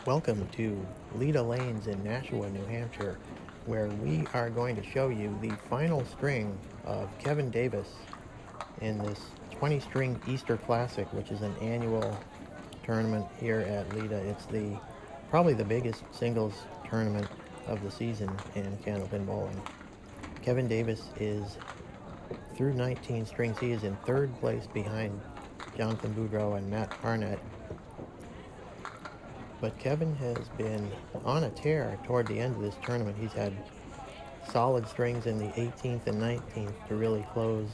Welcome to Leda Lanes in Nashua, New Hampshire, where we are going to show you the final string of Kevin Davis in this 20-string Easter Classic, which is an annual tournament here at Leda. It's probably the biggest singles tournament of the season in candlepin bowling. Kevin Davis is through 19 strings. He is in third place behind Jonathan Boudreau and Matt Arnett. But Kevin has been on a tear toward the end of this tournament. He's had solid strings in the 18th and 19th to really close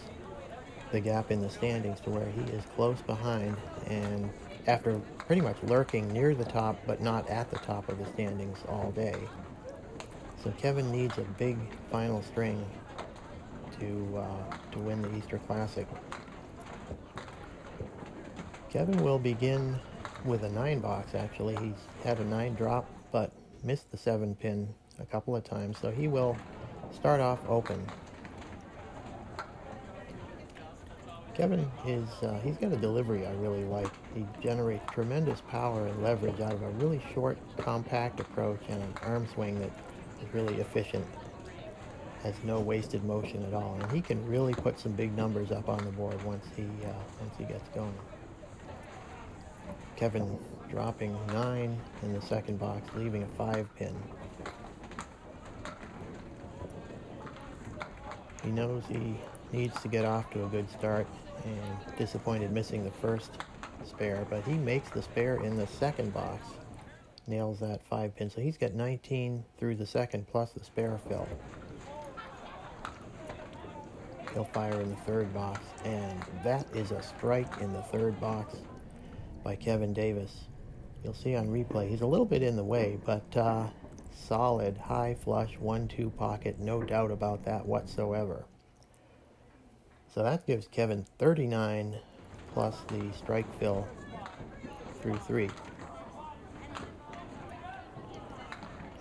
the gap in the standings to where he is close behind, and after pretty much lurking near the top but not at the top of the standings all day. So Kevin needs a big final string to win the Easter Classic. Kevin will begin with a 9 box. Actually, he's had a 9 drop but missed the 7 pin a couple of times, so he will start off open. Kevin is he's got a delivery I really like. He generates tremendous power and leverage out of a really short, compact approach and an arm swing that is really efficient, has no wasted motion at all, and he can really put some big numbers up on the board once he gets going. Kevin dropping 9 in the second box, leaving a 5 pin. He knows he needs to get off to a good start, and disappointed missing the first spare, but he makes the spare in the second box, nails that 5 pin, so he's got 19 through the second plus the spare fill. He'll fire in the third box, and that is a strike in the third box by Kevin Davis. You'll see on replay he's a little bit in the way, but solid high flush 1-2 pocket, no doubt about that whatsoever. So that gives Kevin 39 plus the strike fill through 3.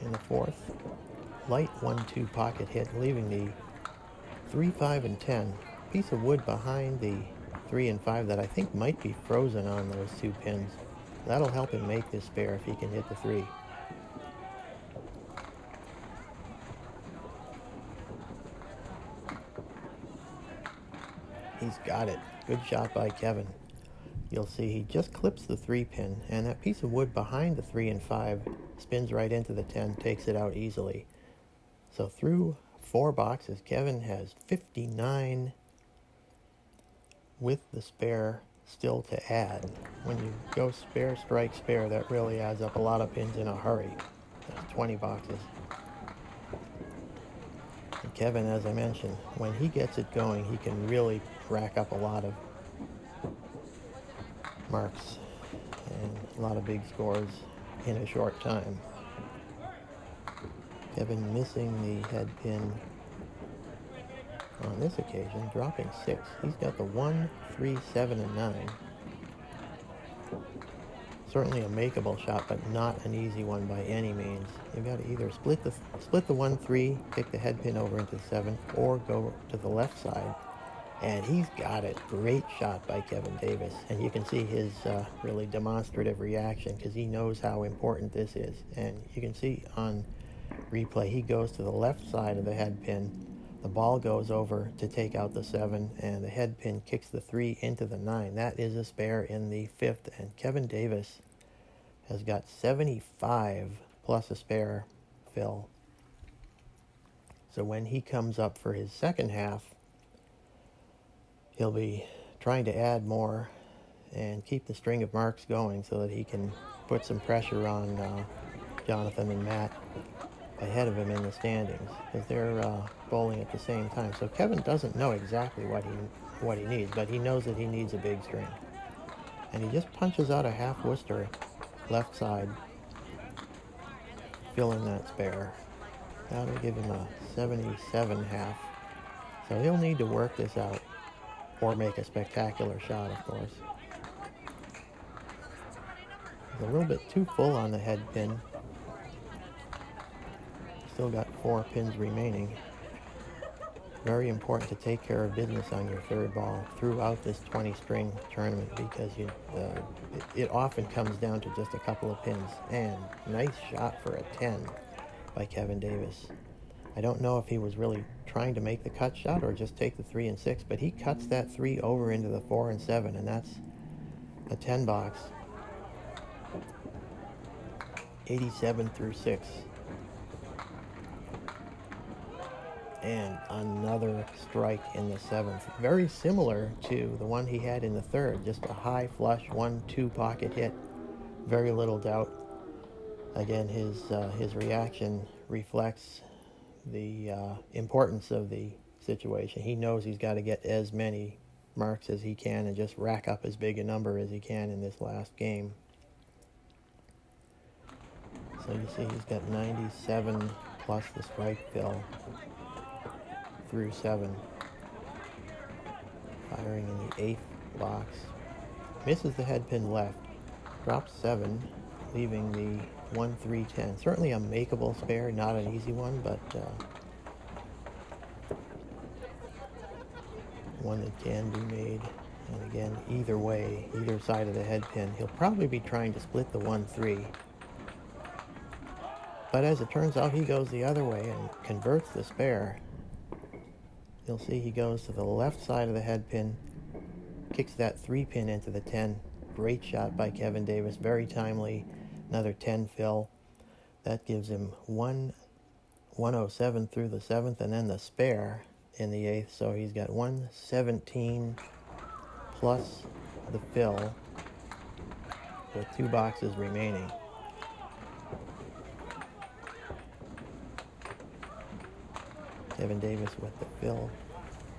In the fourth, light 1-2 pocket hit, leaving the 3, 5, and 10. Piece of wood behind the 3 and 5 that I think might be frozen on those 2 pins. That'll help him make this spare if he can hit the 3. He's got it. Good shot by Kevin. You'll see he just clips the 3 pin, and that piece of wood behind the 3 and 5 spins right into the 10, takes it out easily. So through 4 boxes, Kevin has 59 with the spare still to add. When you go spare, strike, spare, that really adds up a lot of pins in a hurry. That's 20 boxes. And Kevin, as I mentioned, when he gets it going, he can really rack up a lot of marks and a lot of big scores in a short time. Kevin missing the head pin on this occasion, dropping 6. He's got the 1, 3, 7, and 9. Certainly a makeable shot, but not an easy one by any means. You've got to either split the 1, 3, kick the head pin over into the 7th, or go to the left side. And he's got it. Great shot by Kevin Davis. And you can see his really demonstrative reaction, because he knows how important this is. And you can see on replay, he goes to the left side of the head pin. The ball goes over to take out the 7, and the head pin kicks the 3 into the 9. That is a spare in the 5th, and Kevin Davis has got 75 plus a spare fill. So when he comes up for his second half, he'll be trying to add more and keep the string of marks going so that he can put some pressure on Jonathan and Matt ahead of him in the standings, because they're bowling at the same time. So Kevin doesn't know exactly what he needs, but he knows that he needs a big string. And he just punches out a half Worcester left side, filling that spare. That'll give him a 77 half. So he'll need to work this out or make a spectacular shot, of course. He's a little bit too full on the head pin. Still got 4 pins remaining. Very important to take care of business on your third ball throughout this 20-string tournament, because it often comes down to just a couple of pins. And nice shot for a 10 by Kevin Davis. I don't know if he was really trying to make the cut shot or just take the 3 and 6, but he cuts that 3 over into the 4 and 7, and that's a 10 box. 87 through 6. And another strike in the 7th. Very similar to the one he had in the 3rd. Just a high flush 1-2 pocket hit. Very little doubt. Again, his reaction reflects the importance of the situation. He knows he's got to get as many marks as he can and just rack up as big a number as he can in this last game. So you see he's got 97 plus the strike fill through 7. Firing in the 8th box. Misses the head pin left. Drops 7, leaving the 1-3-10. Certainly a makeable spare, not an easy one, but one that can be made. And again, either way, either side of the head pin, he'll probably be trying to split the 1-3. But as it turns out, he goes the other way and converts the spare. You'll see he goes to the left side of the head pin, kicks that 3 pin into the 10. Great shot by Kevin Davis, very timely. Another 10 fill. That gives him 107 through the 7th, and then the spare in the 8th. So he's got 117 plus the fill with 2 boxes remaining. Kevin Davis with the fill.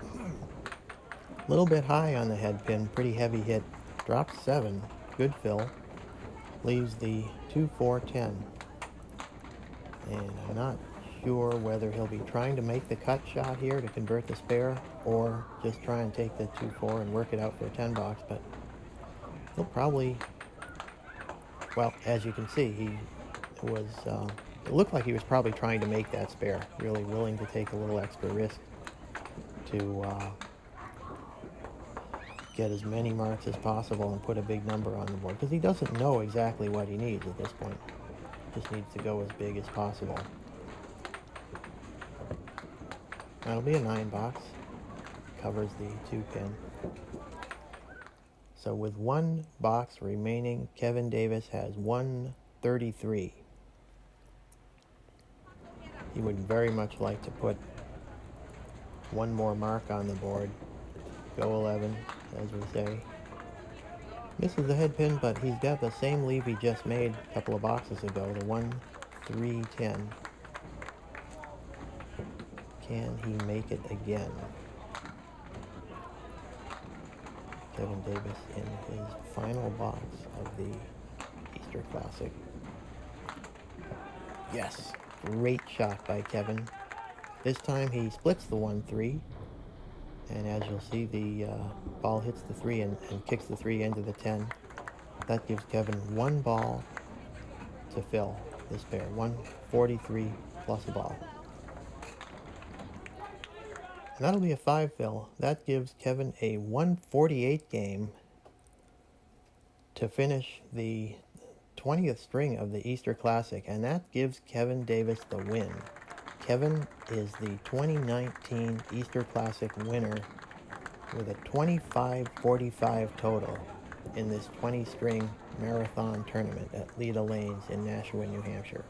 A little bit high on the head pin, pretty heavy hit. Drops 7, good fill. Leaves the 2-4-10. And I'm not sure whether he'll be trying to make the cut shot here to convert the spare, or just try and take the 2-4 and work it out for a 10 box, but he'll probably, well, as you can see, he was, it looked like he was probably trying to make that spare, really willing to take a little extra risk to get as many marks as possible and put a big number on the board, because he doesn't know exactly what he needs at this point. Just needs to go as big as possible. That'll be a 9 box. Covers the 2 pin. So with 1 box remaining, Kevin Davis has 133. He would very much like to put one more mark on the board. Go 11, as we say. Misses the head pin, but he's got the same leave he just made a couple of boxes ago, the 1-3-10. Can he make it again? Kevin Davis in his final box of the Easter Classic. Yes, great shot by Kevin. This time he splits the 1-3. And as you'll see, the ball hits the 3 and kicks the 3 into the 10. That gives Kevin 1 ball to fill this pair. 143 plus a ball. And that'll be a 5 fill. That gives Kevin a 148 game to finish the 20th string of the Easter Classic. And that gives Kevin Davis the win. Kevin is the 2019 Easter Classic winner with a 25-45 total in this 20-string marathon tournament at Leda Lanes in Nashua, New Hampshire.